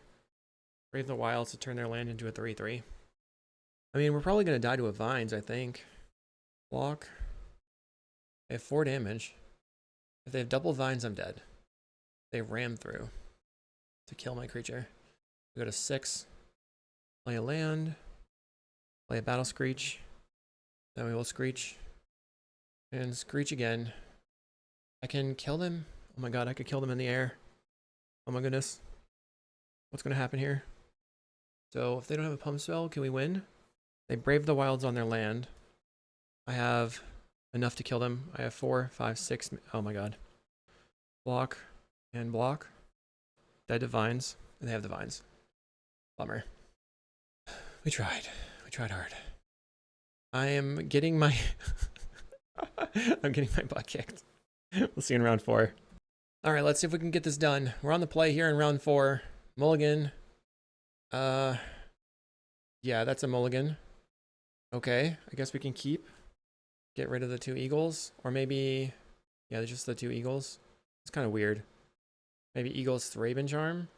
Brave the Wilds to turn their land into a 3/3. I mean, we're probably going to die to a Vines, I think. Block. They have 4 damage. If they have double Vines, I'm dead. They ram through to kill my creature. We go to 6. Play a land. Play a Battle Screech. Then we will Screech. And Screech again. I can kill them. Oh my god, I could kill them in the air. Oh my goodness. What's going to happen here? So if they don't have a pump spell, can we win? They brave the Wilds on their land. I have enough to kill them. I have 4, 5, 6. Oh my god. Block and block. Dead to Vines. And they have the Vines. Bummer. We tried. We tried hard. I am getting my... I'm getting my butt kicked. We'll see you in round 4. All right, let's see if we can get this done. We're on the play here in round 4. Mulligan. Yeah, that's a mulligan. Okay, I guess we can keep. Get rid of the 2 eagles. Or maybe... Yeah, just the 2 eagles. It's kind of weird. Maybe Eagles Thraben Charm.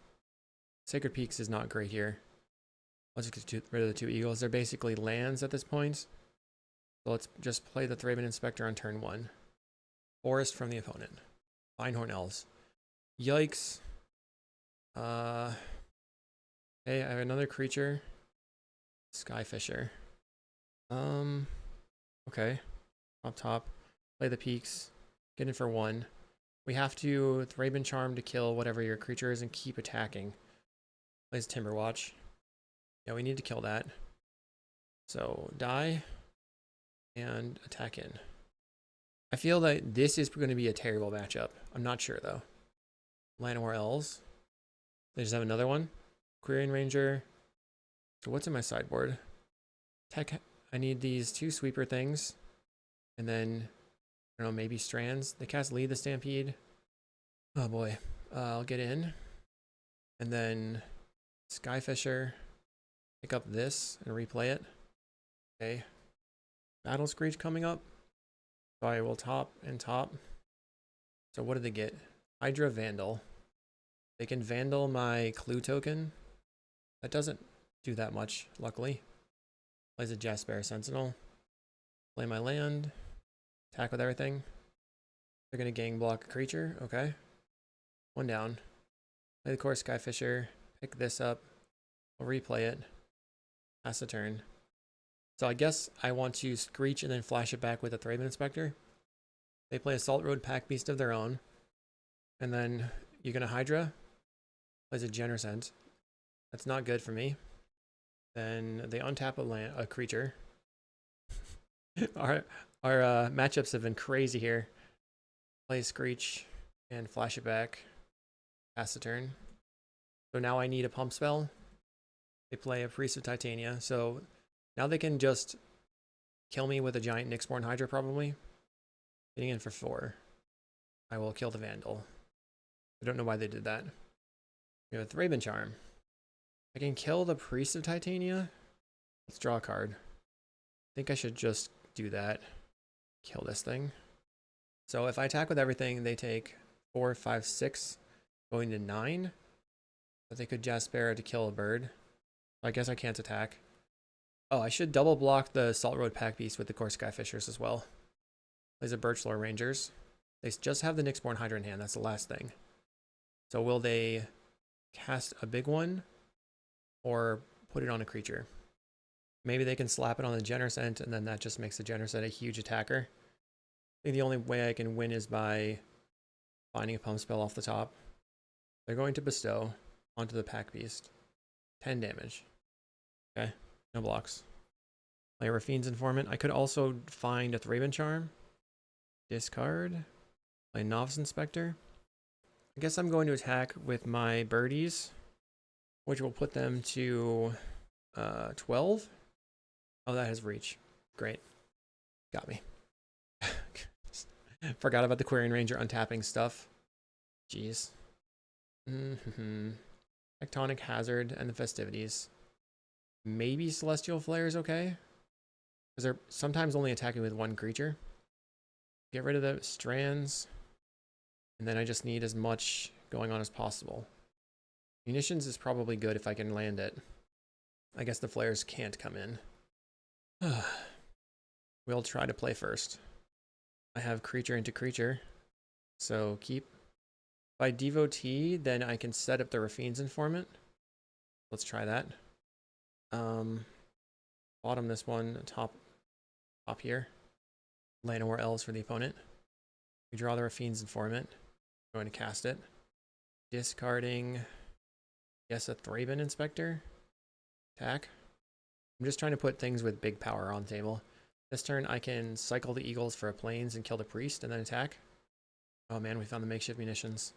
Sacred Peaks is not great here. Let's just get rid of the 2 eagles. They're basically lands at this point. So let's just play the Thraben Inspector on turn 1. Forest from the opponent. Einhorn Elves. Yikes. Hey, I have another creature. Skyfisher. Okay. Up top. Play the peaks. Get in for 1. We have to Thraben Charm to kill whatever your creature is and keep attacking. Plays Timberwatch. Yeah, we need to kill that. So, die. And attack in. I feel that this is going to be a terrible matchup. I'm not sure, though. Llanowar Elves. They just have another one. Quirion Ranger. So what's in my sideboard? Tech. I need these 2 sweeper things. And then, I don't know, maybe Strands. They cast Lead the Stampede. Oh boy. I'll get in. And then Skyfisher. Pick up this and replay it. Okay. Battle Screech coming up. So I will top and top. So what did they get? Hydra Vandal. They can Vandal my Clue token. That doesn't do that much, luckily. Plays a Jasper Sentinel. Play my land. Attack with everything. They're going to gang block a creature. Okay. 1 down. Play the core Skyfisher. Pick this up. I'll replay it. Pass the turn. So I guess I want to Screech and then flash it back with a Thraben Inspector. They play Assault Road Pack Beast of their own. And then you're going to Hydra. Plays a Genercent. That's not good for me. Then they untap a creature. our matchups have been crazy here. Play Screech and flash it back. Pass the turn. So now I need a pump spell. They play a Priest of Titania. So now they can just kill me with a giant Nyxborn Hydra, probably. Getting in for 4. I will kill the Vandal. I don't know why they did that. We have a Thraben Charm. I can kill the Priest of Titania. Let's draw a card. I think I should just do that. Kill this thing. So if I attack with everything, they take 4, 5, 6, going to 9. But they could Jaspera to kill a bird. I guess I can't attack. Oh, I should double block the Salt Road Pack Beast with the core Skyfishers as well. Plays a Birchlore Rangers. They just have the Nyxborn Hydra in hand. That's the last thing. So will they cast a big one or put it on a creature? Maybe they can slap it on the Genercent and then that just makes the Genercent a huge attacker. I think the only way I can win is by finding a pump spell off the top. They're going to bestow onto the Pack Beast. 10 damage. Okay, no blocks. Play a Rafine's Informant. I could also find a Thraben Charm. Discard. Play Novice Inspector. I guess I'm going to attack with my birdies, which will put them to 12. Oh, that has reach. Great. Got me. Forgot about the Quirion Ranger untapping stuff. Jeez. Tectonic Hazard and the Festivities. Maybe Celestial Flare is okay, because they're sometimes only attacking with one creature. Get rid of the strands, and then I just need as much going on as possible. Munitions is probably good if I can land it. I guess the flares can't come in. We'll try to play first. I have creature into creature, so keep. If I devotee, then I can set up the Rafine's Informant. Let's try that. Bottom this one, top here. Land more elves for the opponent. We draw the Rafine's Informant. I'm going to cast it. Discarding, yes, a Thraben Inspector. Attack. I'm just trying to put things with big power on the table. This turn I can cycle the Eagles for a Plains and kill the Priest and then attack. Oh man, we found the makeshift munitions.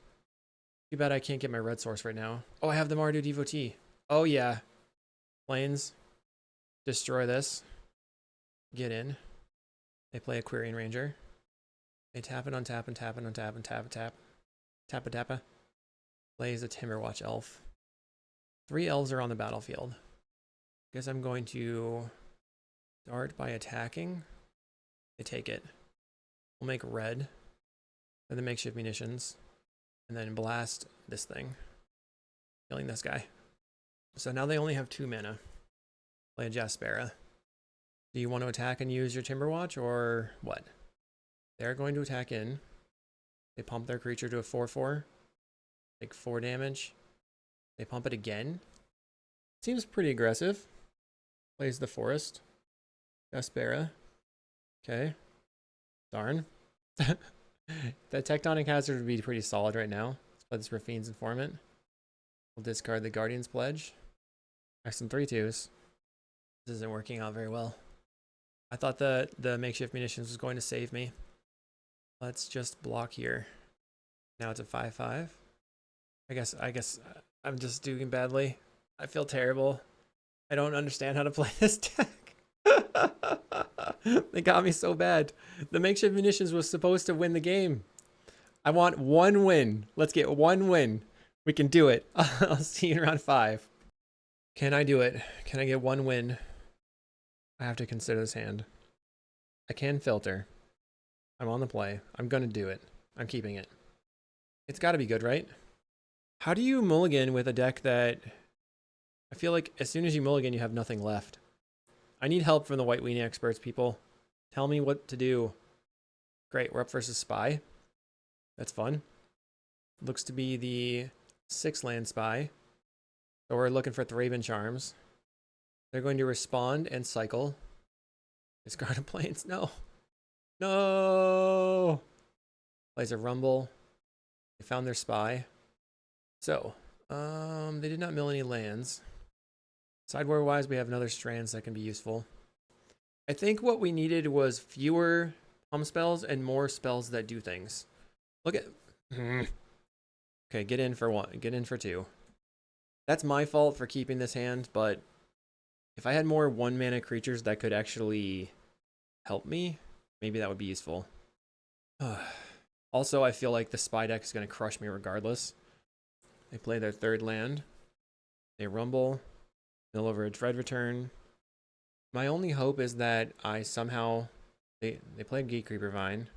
Too bad I can't get my red source right now. Oh, I have the Mardu Devotee. Oh yeah. Plains. Destroy this. Get in. They play a Quirion Ranger. They tap it, untap, and tap it, untap, and tap it, tap. Tappa. Plays a Timberwatch Elf. 3 elves are on the battlefield. Guess I'm going to start by attacking. They take it. We'll make red. Then the makeshift munitions. And then blast this thing. Killing this guy. So now they only have 2 mana. Play a Jaspera. Do you want to attack and use your Timberwatch or what? They're going to attack in. They pump their creature to a 4/4. Take 4 damage. They pump it again. Seems pretty aggressive. Plays the Forest. Jaspera. Okay. Darn. The Tectonic Hazard would be pretty solid right now. Let's play this Rafine's Informant. We'll discard the Guardian's Pledge. Have some 3/2s. This isn't working out very well. I thought the makeshift munitions was going to save me. Let's just block here. Now it's a 5/5. I guess I'm just doing badly. I feel terrible. I don't understand how to play this deck. They got me so bad. The makeshift munitions was supposed to win the game. I want 1 win. Let's get 1 win. We can do it. I'll see you in round 5. Can I do it? Can I get 1 win? I have to consider this hand. I can filter. I'm on the play. I'm going to do it. I'm keeping it. It's got to be good, right? How do you mulligan with a deck that... I feel like as soon as you mulligan, you have nothing left. I need help from the White Weenie experts, people. Tell me what to do. Great, we're up versus Spy. That's fun. Looks to be the 6-land Spy. So we're looking for Thraben Charms. They're going to respond and cycle. Discard a Plains. No. No! Plays a Rumble. They found their Spy. So, they did not mill any lands. Sideboard-wise, we have another strands that can be useful. I think what we needed was fewer pump spells and more spells that do things. Look at... Okay, get in for 1. Get in for 2. That's my fault for keeping this hand, but if I had more 1-mana creatures that could actually help me, maybe that would be useful. Also, I feel like the Spy deck is going to crush me regardless. They play their 3rd land. They rumble. Mill over a Dread Return. My only hope is that I somehow... They play a Gatecreeper Vine.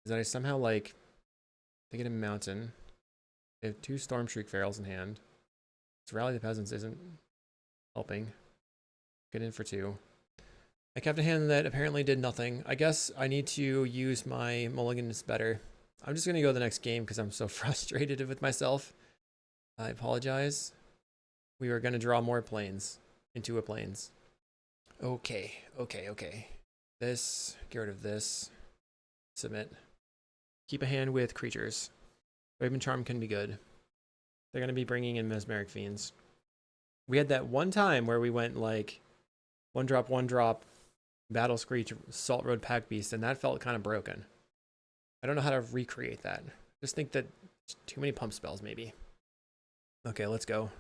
Is that I somehow, like... They get a Mountain. They have 2 Stormshriek Ferals in hand. So Rally the Peasants isn't helping. Get in for 2. I kept a hand that apparently did nothing. I guess I need to use my mulligans better. I'm just going to go the next game because I'm so frustrated with myself. I apologize. We were going to draw more Plains into a Plains. Okay. This, get rid of this. Submit. Keep a hand with creatures. Raven Charm can be good. They're going to be bringing in Mesmeric Fiends. We had that one time where we went like 1-drop, Battle Screech, Salt Road Pack Beast, and that felt kind of broken. I don't know how to recreate that. Just think that too many pump spells, maybe. Okay, let's go.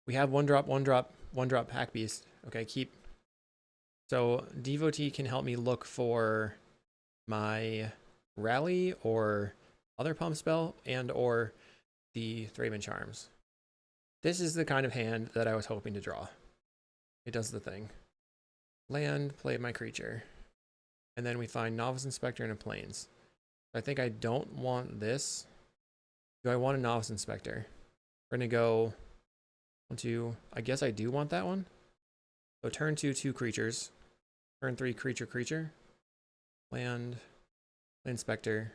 We have 1-drop Pack Beast. Okay, keep. So Devotee can help me look for my Rally or other pump spell and or the Thraben Charms. This is the kind of hand that I was hoping to draw. It does the thing. Land, play my creature. And then we find Novice Inspector and a Plains. I think I don't want this. Do I want a Novice Inspector? We're going to go 1, 2. I guess I do want that one. So turn 2, 2 creatures. Turn 3, creature. Land, Inspector,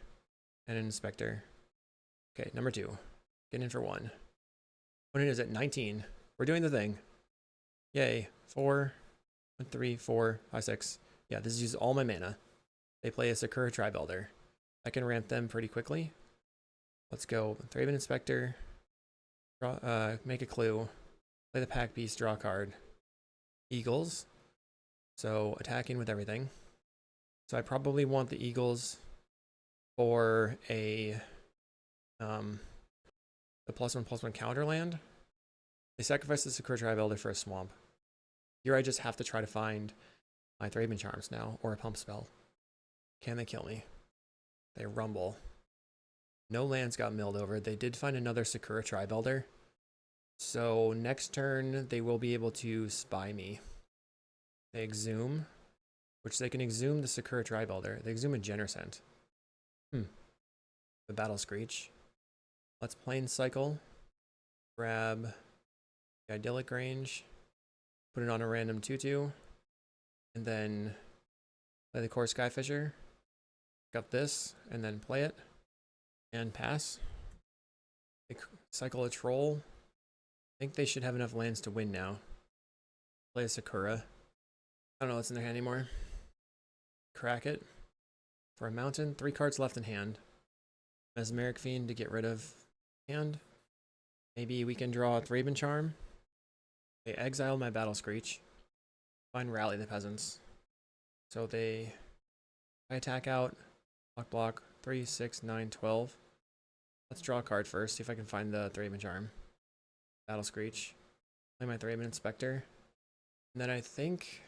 and an Inspector. Okay, number 2. Get in for 1. What is it? 19. We're doing the thing. Yay. 4, 1, 3, 4, 5, 6. Yeah, this uses all my mana. They play a Sakura Tribe Elder. I can ramp them pretty quickly. Let's go. Thraben Inspector. Draw, make a clue. Play the Pack Beast, draw a card. Eagles. So attacking with everything. So I probably want the Eagles for a the +1/+1 counter land. They sacrifice the Sakura Tribe Elder for a swamp. Here I just have to try to find my Thraben Charms now, or a pump spell. Can they kill me? They rumble. No lands got milled over. They did find another Sakura Tribe Elder. So next turn, they will be able to spy me. They exhume, which they can exhume the Sakura Tribe Elder. They exhume a Genercent. The Battle Screech. Let's Plane Cycle. Grab the Idyllic Range. Put it on a random 2/2. And then play the Core Skyfisher. Pick up this, and then play it. And pass. Cycle a Troll. I think they should have enough lands to win now. Play a Sakura. I don't know what's in their hand anymore. Crack it. For a mountain, 3 cards left in hand. Mesmeric Fiend to get rid of hand. Maybe we can draw a Thraben Charm. They exile my Battle Screech. Find Rally the Peasants. So I attack out. Block. 3, 6, 9, 12. Let's draw a card first. See if I can find the Thraben Charm. Battle Screech. Play my Thraben Inspector. And then I think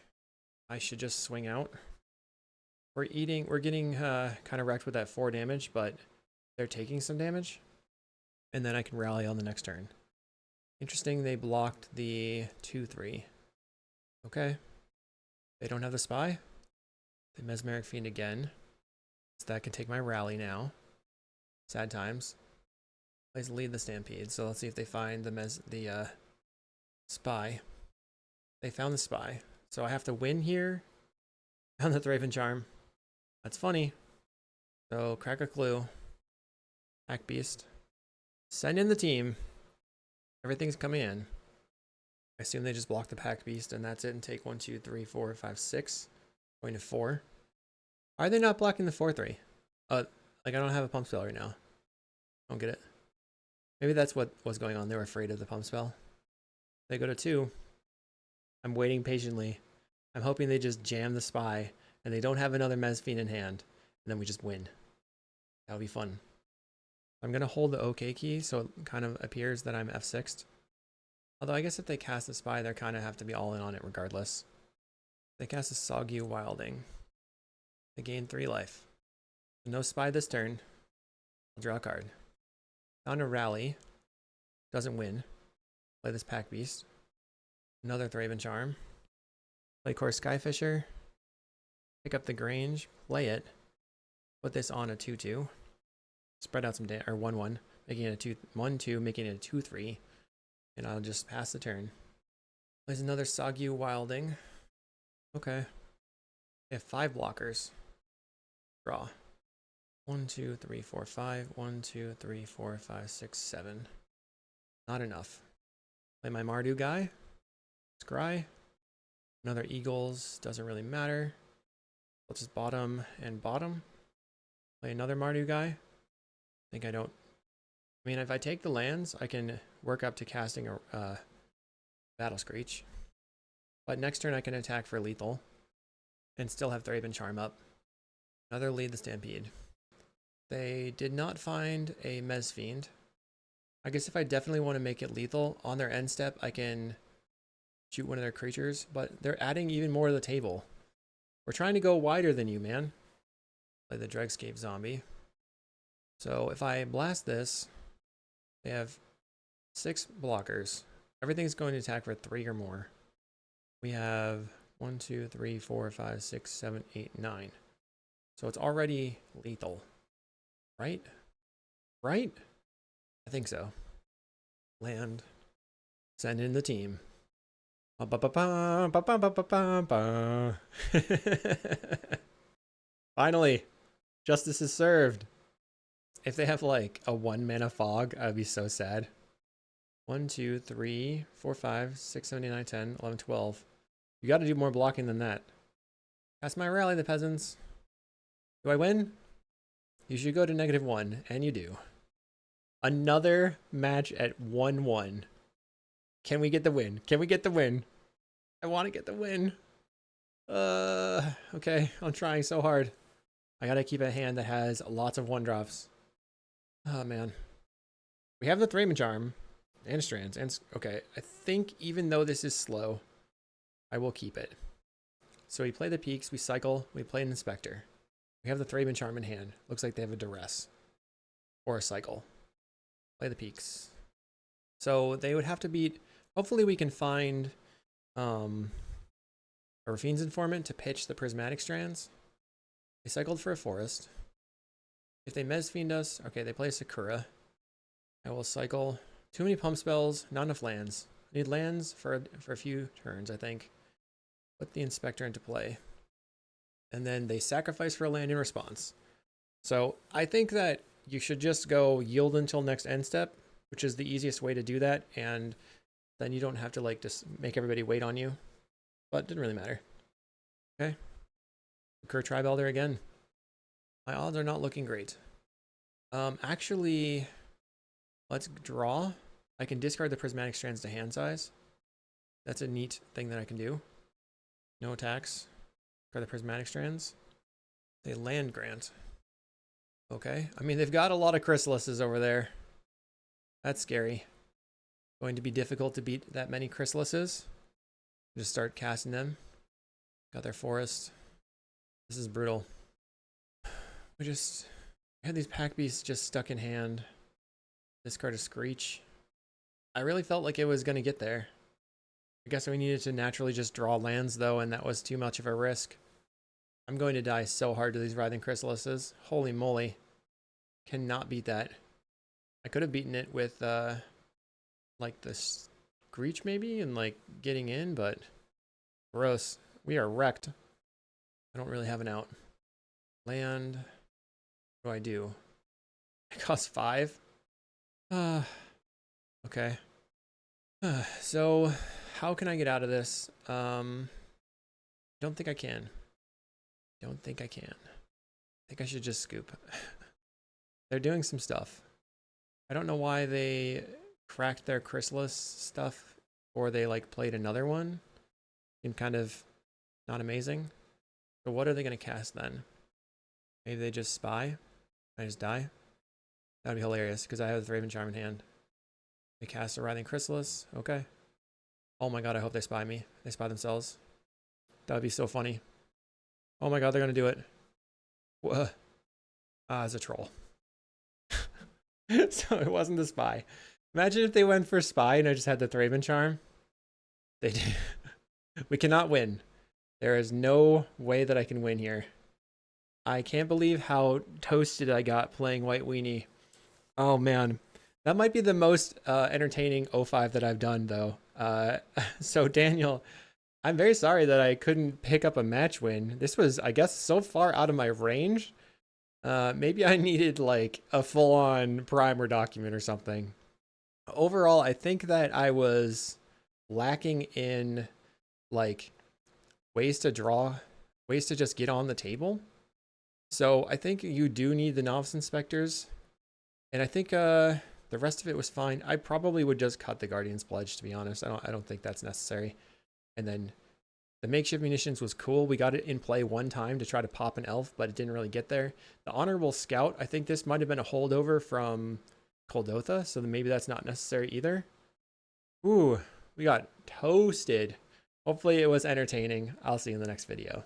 I should just swing out. We're getting kind of wrecked with that 4 damage, but they're taking some damage. And then I can rally on the next turn. Interesting, they blocked the 2/3. Okay. They don't have the Spy. The Mesmeric Fiend again. So that can take my rally now. Sad times. Plays Lead the Stampede. So let's see if they find the Spy. They found the Spy. So I have to win here. Found the Thraben Charm. That's funny. So crack a clue. Pack Beast. Send in the team. Everything's coming in. I assume they just block the Pack Beast and that's it, and take 1, 2, 3, 4, 5, 6. Going to 4. Why are they not blocking the 4/3? Like I don't have a pump spell right now. Don't get it. Maybe that's what was going on. They were afraid of the pump spell. They go to 2. I'm waiting patiently. I'm hoping they just jam the Spy and they don't have another Mez Fiend in hand, and then we just win. That'll be fun. I'm going to hold the OK key so it kind of appears that I'm F6'd. Although I guess if they cast the Spy, they kind of have to be all in on it regardless. They cast a Soggy Wilding. They gain 3 life. No Spy this turn. I'll draw a card. Found a Rally. Doesn't win. Play this Pack Beast. Another Thraben Charm. Play Core Skyfisher. Pick up the Grange. Play it. Put this on a 2/2. Spread out some or 1/1, making it a 1/2, making it a 2/3, and I'll just pass the turn. Plays another Soggy Wilding. Okay. They have 5 blockers. Draw. 1, 2, 3, 4, 5. 1, 2, 3, 4, 5, 6, 7. Not enough. Play my Mardu guy. Scry. Another Eagles. Doesn't really matter. Let's just bottom and bottom. Play another Mardu guy. I think I don't. I mean, if I take the lands, I can work up to casting a Battle Screech. But next turn I can attack for lethal and still have Thraben Charm up. Another Lead the Stampede. They did not find a Mez Fiend. I guess if I definitely want to make it lethal, on their end step I can shoot one of their creatures, but they're adding even more to the table. We're trying to go wider than you, man. Play the Dregscape Zombie. So if I blast this, They have 6 blockers. Everything's going to attack for 3 or more. We have 1, 2, 3, 4, 5, 6, 7, 8, 9. So it's already lethal. Right? Right? I think so. Land. Send in the team. Finally, justice is served. If they have like a 1 mana fog, I'd be so sad. 1, 2, 3, 4, 5, 6, 7, 8, 9, 10, 11, 12. You got to do more blocking than that. That's my rally, the peasants. Do I win? You should go to -1, and you do. Another match at 1-1. Can we get the win? Can we get the win? I want to get the win. Okay, I'm trying so hard. I gotta keep a hand that has lots of 1-drops. Oh man. We have the Thraben Charm and Strands. And okay, I think even though this is slow, I will keep it. So we play the Peaks, we cycle, we play an Inspector. We have the Thraben Charm in hand. Looks like they have a Duress. Or a cycle. Play the Peaks. So they would have to beat... Hopefully we can find a Rafine's Informant to pitch the Prismatic Strands. They cycled for a Forest. If they Mezfiend us... Okay, they play Sakura. I will cycle. Too many pump spells, not enough lands. I need lands for a few turns, I think. Put the Inspector into play. And then they sacrifice for a land in response. So I think that you should just go yield until next end step, which is the easiest way to do that, and then you don't have to like just make everybody wait on you. But it didn't really matter. Okay. Occur Tribe Elder again. My odds are not looking great. Actually, let's draw. I can discard the Prismatic Strands to hand size. That's a neat thing that I can do. No attacks. Discard the Prismatic Strands. They land grant. Okay. I mean, they've got a lot of Chrysalises over there. That's scary. Going to be difficult to beat that many Chrysalises. Just start casting them. Got their Forest. This is brutal. We had these Pack Beasts just stuck in hand. Discard a Screech. I really felt like it was going to get there. I guess we needed to naturally just draw lands though, and that was too much of a risk. I'm going to die so hard to these Writhing Chrysalises. Holy moly. Cannot beat that. I could have beaten it with like the Screech maybe and like getting in, but gross. We are wrecked. I don't really have an out. Land. What do I do? It costs 5. Okay. So how can I get out of this? Don't think I can. Don't think I can. I think I should just scoop. They're doing some stuff. I don't know why they cracked their Chrysalis stuff or they like played another one. And kind of not amazing. So what are they going to cast then? Maybe they just spy? I just die? That would be hilarious because I have the Thraben Charm in hand. They cast a Writhing Chrysalis. Okay. Oh my god, I hope they spy me. They spy themselves. That would be so funny. Oh my god, they're going to do it. Whoa. It's a troll. So it wasn't the spy. Imagine if they went for spy and I just had the Thraben Charm. They did. We cannot win. There is no way that I can win here. I can't believe how toasted I got playing White Weenie. Oh man. That might be the most entertaining 05 that I've done though. So Daniel, I'm very sorry that I couldn't pick up a match win. This was, I guess, so far out of my range. Maybe I needed like a full-on primer document or something. Overall, I think that I was lacking in like ways to draw, ways to just get on the table. So I think you do need the Novice Inspectors. And I think the rest of it was fine. I probably would just cut the Guardian's Pledge, to be honest. I don't think that's necessary. And then the Makeshift Munitions was cool. We got it in play one time to try to pop an elf, but it didn't really get there. The Honorable Scout, I think this might have been a holdover from Koldotha, so then maybe that's not necessary either. Ooh, we got toasted. Hopefully it was entertaining. I'll see you in the next video.